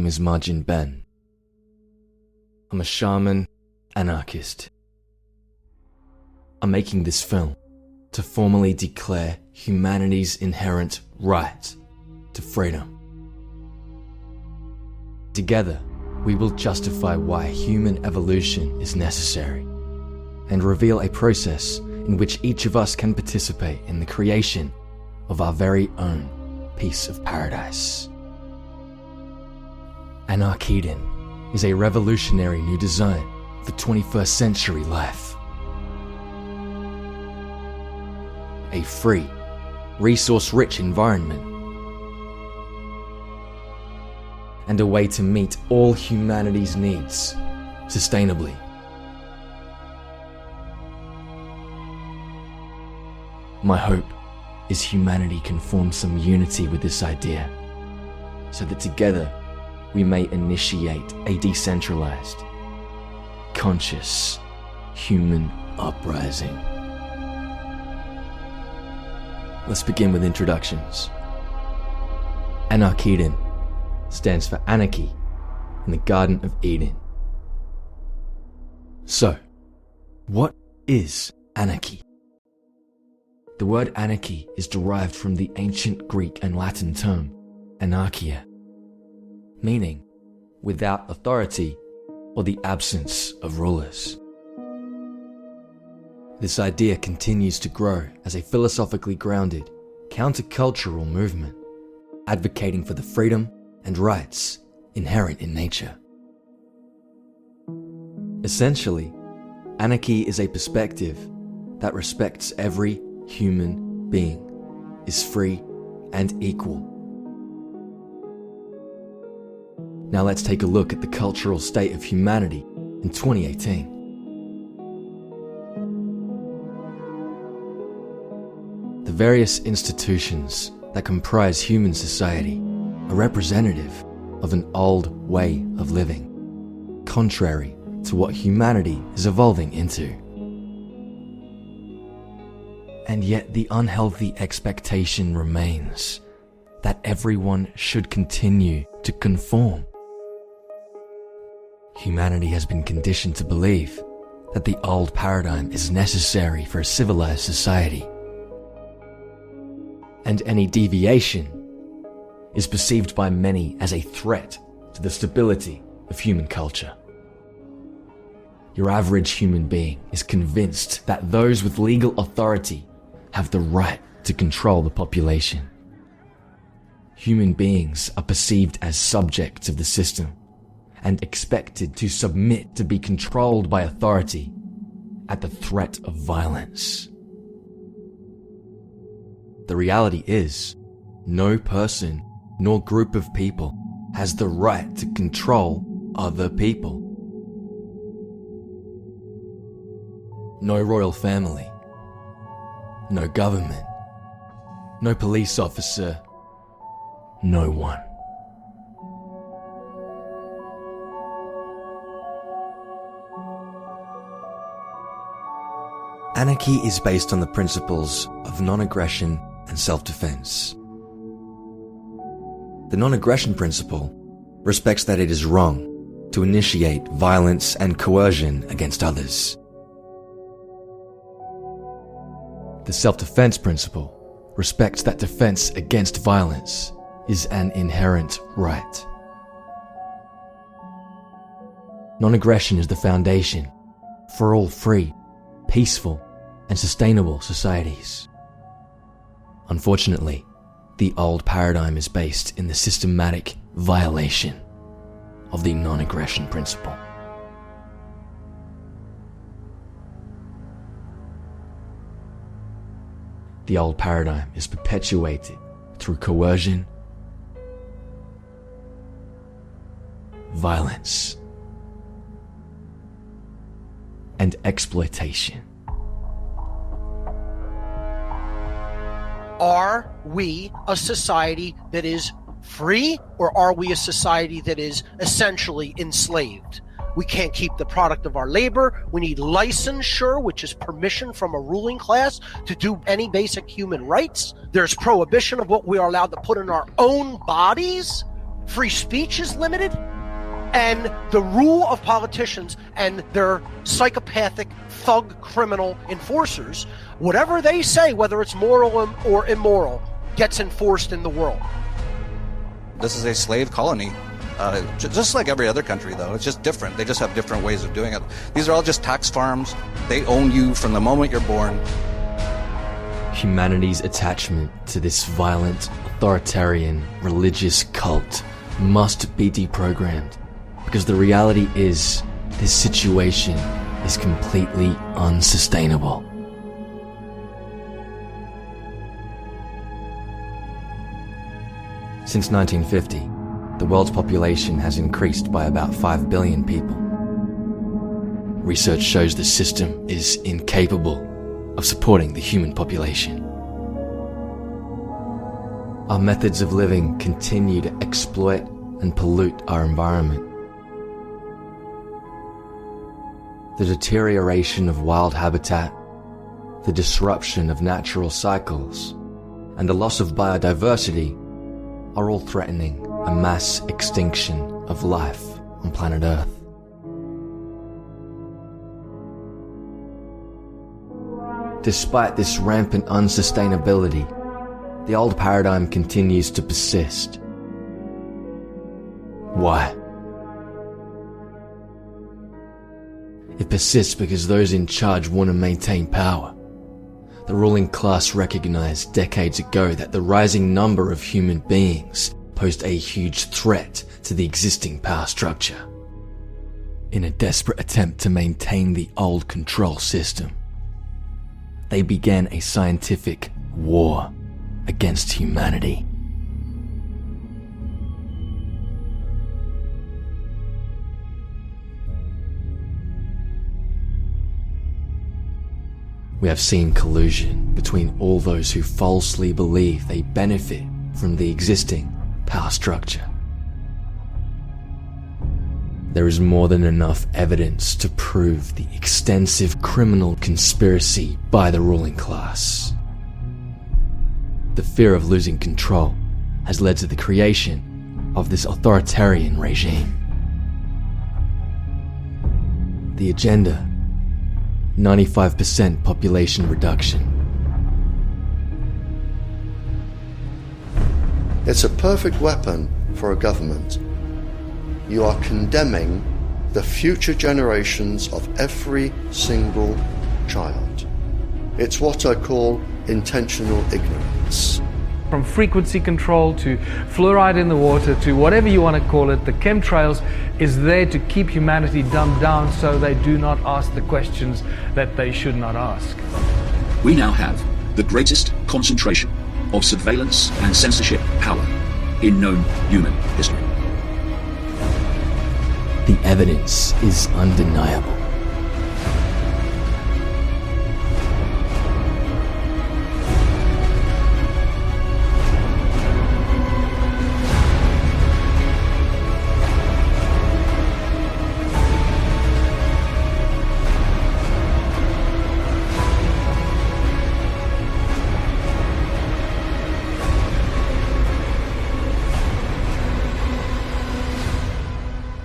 name is Marjin Ben. I'm a shaman, anarchist. I'm making this film to formally declare humanity's inherent right to freedom. Together, we will justify why human evolution is necessary and reveal a process in which each of us can participate in the creation of our very own piece of paradise. Anarkeden is a revolutionary new design for 21st century life. A free, resource-rich environment, and a way to meet all humanity's needs sustainably. My hope is humanity can form some unity with this idea, so that together we may initiate a decentralized, conscious human uprising. Let's begin with introductions. Anarkeden stands for anarchy in the Garden of Eden. So, what is anarchy? The word anarchy is derived from the ancient Greek and Latin term anarchia, meaning without authority or the absence of rulers. This idea continues to grow as a philosophically grounded, countercultural movement, advocating for the freedom and rights inherent in nature. Essentially, anarchy is a perspective that respects every human being, is free and equal. Now let's take a look at the cultural state of humanity in 2018. The various institutions that comprise human society are representative of an old way of living, contrary to what humanity is evolving into. And yet the unhealthy expectation remains that everyone should continue to conform. Humanity has been conditioned to believe that the old paradigm is necessary for a civilized society, and any deviation is perceived by many as a threat to the stability of human culture. Your average human being is convinced that those with legal authority have the right to control the population. Human beings are perceived as subjects of the system and expected to submit to be controlled by authority at the threat of violence. The reality is, no person nor group of people has the right to control other people. No royal family, no government, no police officer, no one. Anarchy is based on the principles of non-aggression and self-defense. The non-aggression principle respects that it is wrong to initiate violence and coercion against others. The self-defense principle respects that defense against violence is an inherent right. Non-aggression is the foundation for all free, peaceful, and sustainable societies. Unfortunately, the old paradigm is based in the systematic violation of the non-aggression principle. The old paradigm is perpetuated through coercion, violence, and exploitation. Are we a society that is free, or are we a society that is essentially enslaved? We can't keep the product of our labor. We need licensure, which is permission from a ruling class to do any basic human rights. There's prohibition of what we are allowed to put in our own bodies. free speech is limited, and the rule of politicians and their psychopathic thug criminal enforcers, whatever they say, whether it's moral or immoral, gets enforced in the world. This is a slave colony. Just like every other country, though. It's just different. They just have different ways of doing it. These are all just tax farms. They own you from the moment you're born. Humanity's attachment to this violent, authoritarian, religious cult must be deprogrammed, because the reality is, this situation is completely unsustainable. Since 1950, the world's population has increased by about 5 billion people. Research shows the system is incapable of supporting the human population. Our methods of living continue to exploit and pollute our environment. The deterioration of wild habitat, the disruption of natural cycles, and the loss of biodiversity are all threatening a mass extinction of life on planet Earth. Despite this rampant unsustainability, the old paradigm continues to persist. Why? It persists because those in charge want to maintain power. The ruling class recognized decades ago that the rising number of human beings posed a huge threat to the existing power structure. In a desperate attempt to maintain the old control system, they began a scientific war against humanity. We have seen collusion between all those who falsely believe they benefit from the existing power structure. There is more than enough evidence to prove the extensive criminal conspiracy by the ruling class. The fear of losing control has led to the creation of this authoritarian regime. The agenda: 95% population reduction. It's a perfect weapon for a government. You are condemning the future generations of every single child. It's what I call intentional ignorance. From frequency control to fluoride in the water to whatever you want to call it, the chemtrails is there to keep humanity dumbed down so they do not ask the questions that they should not ask. We now have the greatest concentration of surveillance and censorship power in known human history. The evidence is undeniable.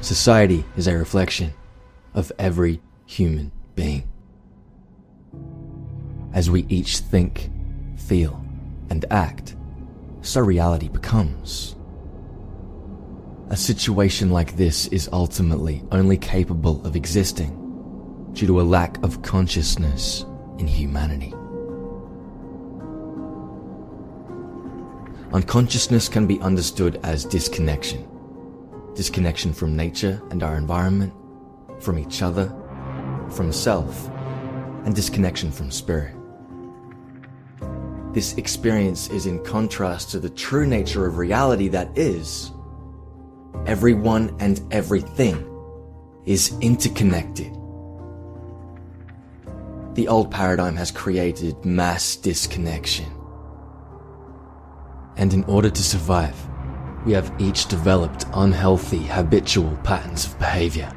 Society is a reflection of every human being. As we each think, feel, and act, so reality becomes. A situation like this is ultimately only capable of existing due to a lack of consciousness in humanity. Unconsciousness can be understood as disconnection. Disconnection from nature and our environment, from each other, from self, and disconnection from spirit. This experience is in contrast to the true nature of reality that is, everyone and everything is interconnected. The old paradigm has created mass disconnection. And in order to survive, we have each developed unhealthy, habitual patterns of behavior.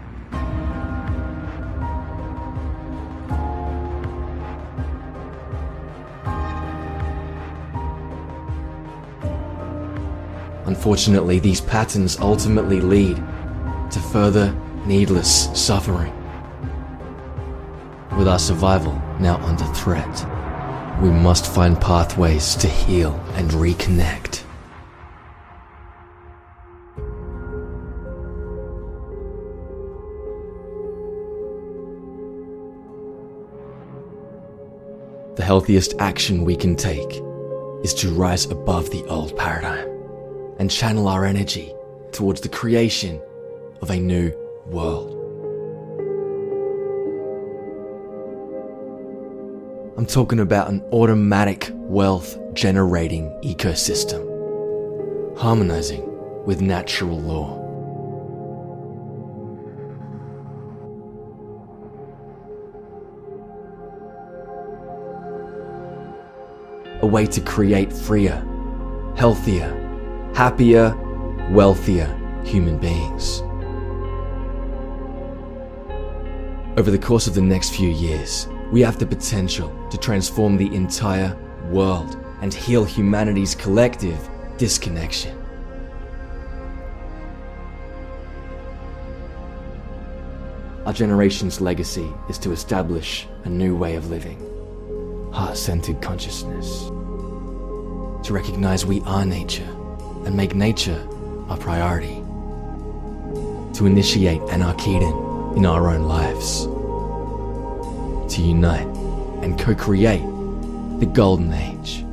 Unfortunately, these patterns ultimately lead to further needless suffering. With our survival now under threat, we must find pathways to heal and reconnect. The healthiest action we can take is to rise above the old paradigm and channel our energy towards the creation of a new world. I'm talking about an automatic wealth-generating ecosystem, harmonizing with natural law. A way to create freer, healthier, happier, wealthier human beings. Over the course of the next few years, we have the potential to transform the entire world and heal humanity's collective disconnection. Our generation's legacy is to establish a new way of living, heart-centered consciousness, to recognize we are nature and make nature our priority, to initiate Anarkeden in our own lives, to unite and co-create the golden age.